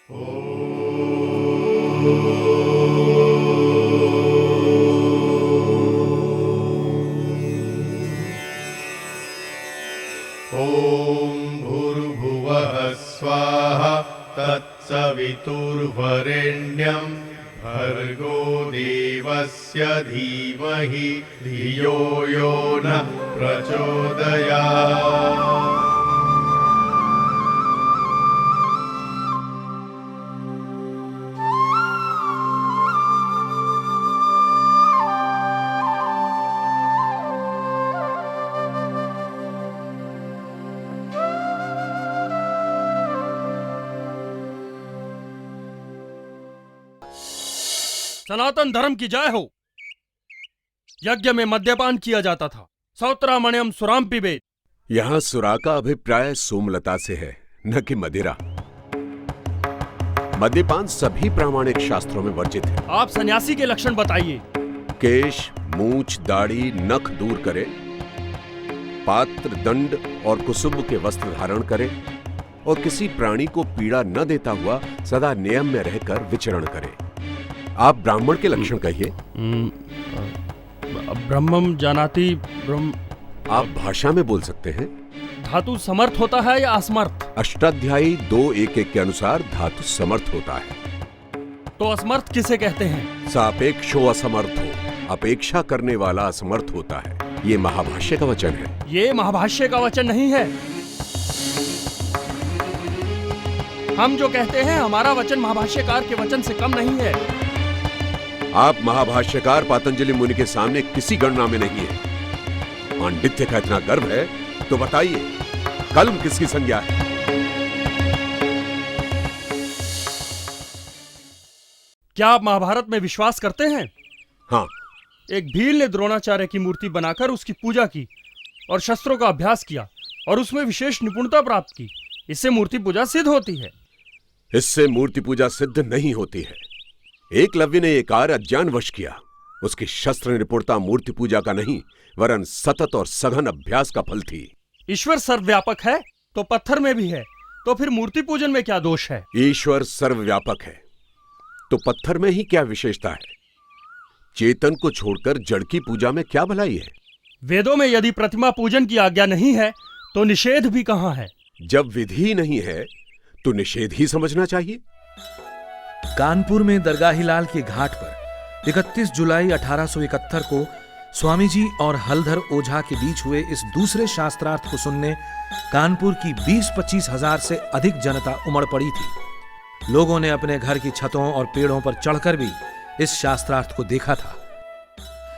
ॐ भूर्भुवः स्वाहा तत्सवितुर्वरेण्यं भर्गो देवस्य धीमहि धियो यो नः प्रचोदयात्। सनातन धर्म की जय हो। यज्ञ में मद्यपान किया जाता था। सौत्रामण्यम सुराम पिबेत। यहाँ सुरा का अभिप्राय सोमलता से है, न कि मदिरा। मद्यपान सभी प्रामाणिक शास्त्रों में वर्जित है। आप सन्यासी के लक्षण बताइए। केश, मूछ, दाढ़ी, नख दूर करे, पात्र, दंड और कुसुम के वस्त्र धारण करे और किसी प्राणी को पीड़ा न देता हुआ सदा नियम में रहकर विचरण करे। आप ब्राह्मण के लक्षण कहिए। ब्रह्मम जानाति ब्रह्म। आप भाषा में बोल सकते हैं। धातु समर्थ होता है या असमर्थ? अष्टाध्यायी 2:1 के अनुसार धातु समर्थ होता है। तो असमर्थ किसे कहते हैं? सापेक्षो असमर्थ हो, अपेक्षा करने वाला असमर्थ होता है। ये महाभाष्य का वचन है। ये महाभाष्य का वचन नहीं है। हम जो कहते हैं हमारा वचन महाभाष्यकार के वचन से कम नहीं है। आप महाभाष्यकार पतंजलि मुनि के सामने किसी गणना में नहीं है। पांडित्य का इतना गर्व है तो बताइए, कलम किसकी संज्ञा है? क्या आप महाभारत में विश्वास करते हैं? हाँ। एक भील ने द्रोणाचार्य की मूर्ति बनाकर उसकी पूजा की और शस्त्रों का अभ्यास किया और उसमें विशेष निपुणता प्राप्त की। इससे मूर्ति पूजा सिद्ध होती है। इससे मूर्ति पूजा सिद्ध नहीं होती है। एकलव्य ने यह कार्य अज्ञानवश किया। उसकी शस्त्र निपुणता मूर्ति पूजा का नहीं वरन सतत और सघन अभ्यास का फल थी। ईश्वर सर्वव्यापक है तो पत्थर में भी है, तो फिर मूर्ति पूजन में क्या दोष है? ईश्वर सर्वव्यापक है तो पत्थर में ही क्या विशेषता है? चेतन को छोड़कर जड़ की पूजा में क्या भलाई है? वेदों में यदि प्रतिमा पूजन की आज्ञा नहीं है तो निषेध भी कहां है? जब विधि नहीं है तो निषेध ही समझना चाहिए। कानपुर में दरगाहीलाल के घाट पर 31 जुलाई 1871 को स्वामी जी और हलधर ओझा के बीच हुए इस दूसरे शास्त्रार्थ को सुनने कानपुर की 20-25 हजार से अधिक जनता उमड़ पड़ी थी। लोगों ने अपने घर की छतों और पेड़ों पर चढ़कर भी इस शास्त्रार्थ को देखा था।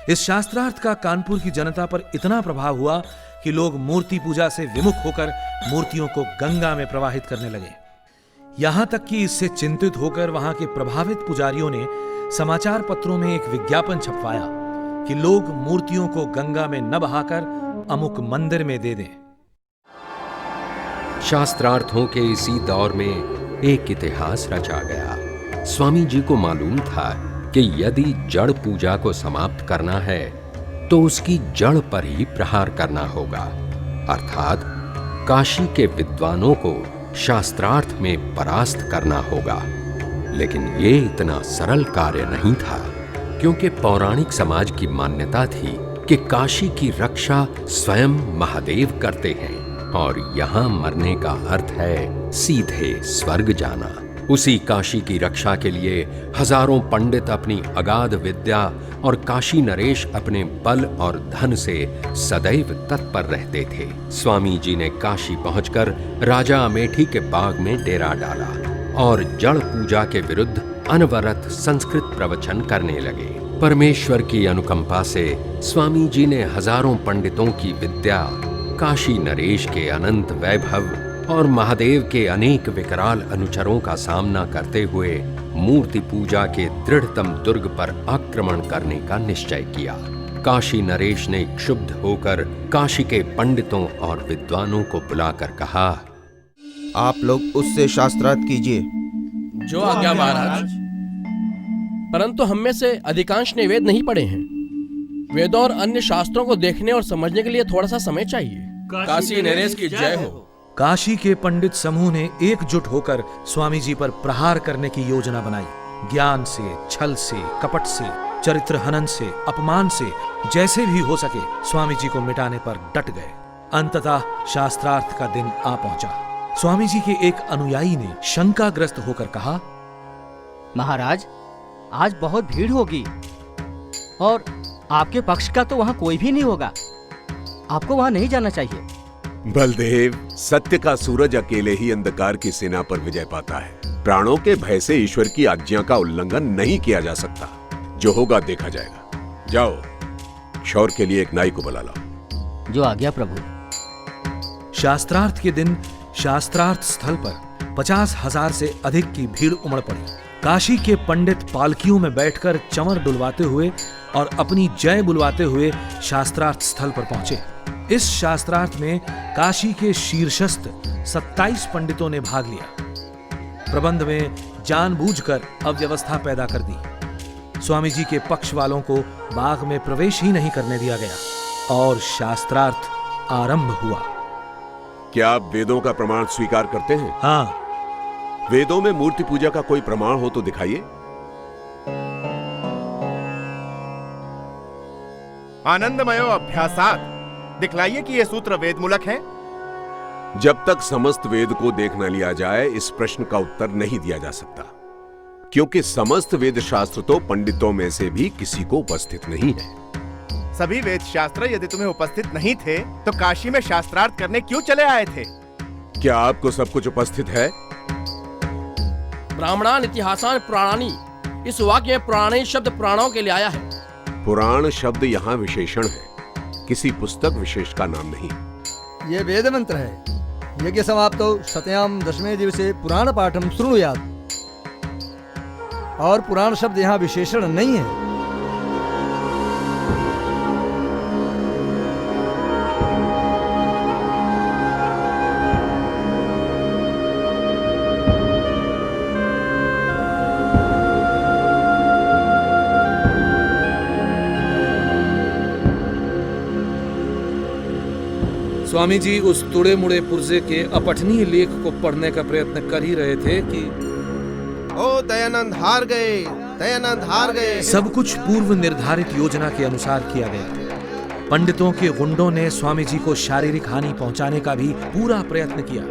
इस शास्त्रार्थ का कानपुर की जनता पर इतना प्रभाव हुआ कि लोग मूर्ति पूजा से विमुख होकर मूर्तियों को गंगा में प्रवाहित करने लगे। यहां तक कि इससे चिंतित होकर वहां के प्रभावित पुजारियों ने समाचार पत्रों में एक विज्ञापन छपवाया कि लोग मूर्तियों को गंगा में न बहाकर अमुक मंदिर में दे दें। शास्त्रार्थों के इसी दौर में एक इतिहास रचा गया। स्वामी जी को मालूम था कि यदि जड़ पूजा को समाप्त करना है तो उसकी जड़ पर ही प्रहार करना होगा, अर्थात काशी के विद्वानों को शास्त्रार्थ में परास्त करना होगा। लेकिन ये इतना सरल कार्य नहीं था, क्योंकि पौराणिक समाज की मान्यता थी कि काशी की रक्षा स्वयं महादेव करते हैं और यहाँ मरने का अर्थ है सीधे स्वर्ग जाना। उसी काशी की रक्षा के लिए हजारों पंडित अपनी अगाध विद्या और काशी नरेश अपने बल और धन से सदैव तत्पर रहते थे। स्वामी जी ने काशी पहुंचकर राजा अमेठी के बाग में डेरा डाला और जड़ पूजा के विरुद्ध अनवरत संस्कृत प्रवचन करने लगे। परमेश्वर की अनुकंपा से स्वामी जी ने हजारों पंडितों की विद्या, काशी नरेश के अनंत वैभव और महादेव के अनेक विकराल अनुचरों का सामना करते हुए मूर्ति पूजा के दृढ़तम दुर्ग पर आक्रमण करने का निश्चय किया। काशी नरेश ने क्षुब्ध होकर काशी के पंडितों और विद्वानों को बुलाकर कहा, आप लोग उससे शास्त्रार्थ कीजिए। जो आज्ञा महाराज। परंतु हम में से अधिकांश ने वेद नहीं पढ़े हैं। वेदों और अन्य शास्त्रों को देखने और समझने के लिए थोड़ा सा समय चाहिए। काशी नरेश की जय हो। काशी के पंडित समूह ने एकजुट होकर स्वामी जी पर प्रहार करने की योजना बनाई। ज्ञान से, छल से, कपट से, चरित्र हनन से, अपमान से, जैसे भी हो सके स्वामी जी को मिटाने पर डट गए। अंततः शास्त्रार्थ का दिन आ पहुंचा। स्वामी जी के एक अनुयायी ने शंकाग्रस्त होकर कहा, महाराज, आज बहुत भीड़ होगी और आपके पक्ष का तो वहां कोई भी नहीं होगा। आपको वहां नहीं जाना चाहिए। बलदेव, सत्य का सूरज अकेले ही अंधकार की सेना पर विजय पाता है। प्राणों के भय से ईश्वर की आज्ञा का उल्लंघन नहीं किया जा सकता। जो होगा देखा जाएगा। जाओ, शौर के लिए एक नाई को बुला लाओ। जो आज्ञा प्रभु। शास्त्रार्थ के दिन शास्त्रार्थ स्थल पर 50,000 से अधिक की भीड़ उमड़ पड़ी। काशी के पंडित पालकियों में बैठकर चंवर डुलवाते हुए और अपनी जय बुलवाते हुए शास्त्रार्थ स्थल पर पहुंचे। इस शास्त्रार्थ में काशी के शीर्षस्थ 27 पंडितों ने भाग लिया। प्रबंध में जानबूझकर अव्यवस्था पैदा कर दी। स्वामी जी के पक्ष वालों को बाग में प्रवेश ही नहीं करने दिया गया और शास्त्रार्थ आरंभ हुआ। क्या आप वेदों का प्रमाण स्वीकार करते हैं? हाँ। वेदों में मूर्ति पूजा का कोई प्रमाण हो तो दिखाइए। आनंदमयो अभ्यासात, दिखलाइए कि ये सूत्र वेद मूलक है। जब तक समस्त वेद को देख न लिया जाए इस प्रश्न का उत्तर नहीं दिया जा सकता, क्योंकि समस्त वेद शास्त्र तो पंडितों में से भी किसी को उपस्थित नहीं है। सभी वेद शास्त्र यदि तुम्हें उपस्थित नहीं थे तो काशी में शास्त्रार्थ करने क्यों चले आए थे? क्या आपको सब कुछ उपस्थित है? ब्राह्मणान इतिहासान पुराणानी, इस वाक्य में पुराणे शब्द पुराणों के लिए आया है। पुराण शब्द यहाँ विशेषण है, किसी पुस्तक विशेष का नाम नहीं। ये वेद मंत्र है। यज्ञ समाप्तो शतयाम दशमे दिवसे पुराण पाठम शृणुयात्। और पुराण शब्द यहाँ विशेषण नहीं है। स्वामी जी उस तुड़े मुड़े पुर्जे के अपठनीय लेख को पढ़ने का प्रयत्न कर ही रहे थे कि ओ दयानंद हार गए, दयानंद हार गए। सब कुछ पूर्व निर्धारित योजना के अनुसार किया गया। पंडितों के गुंडों ने स्वामी जी को शारीरिक हानि पहुंचाने का भी पूरा प्रयत्न किया,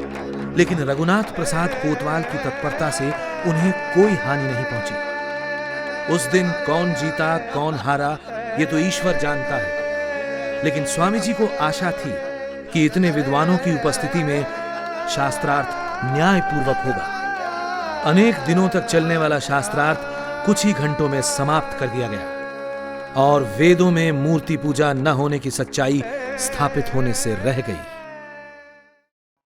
लेकिन रघुनाथ प्रसाद कोतवाल की तत्परता से उन्हें कोई हानि नहीं पहुंची। उस दिन कौन जीता कौन हारा ये तो ईश्वर जानता है, लेकिन स्वामी जी को आशा थी कि इतने विद्वानों की उपस्थिति में शास्त्रार्थ न्यायपूर्वक होगा। अनेक दिनों तक चलने वाला शास्त्रार्थ कुछ ही घंटों में समाप्त कर दिया गया और वेदों में मूर्ति पूजा न होने की सच्चाई स्थापित होने से रह गई।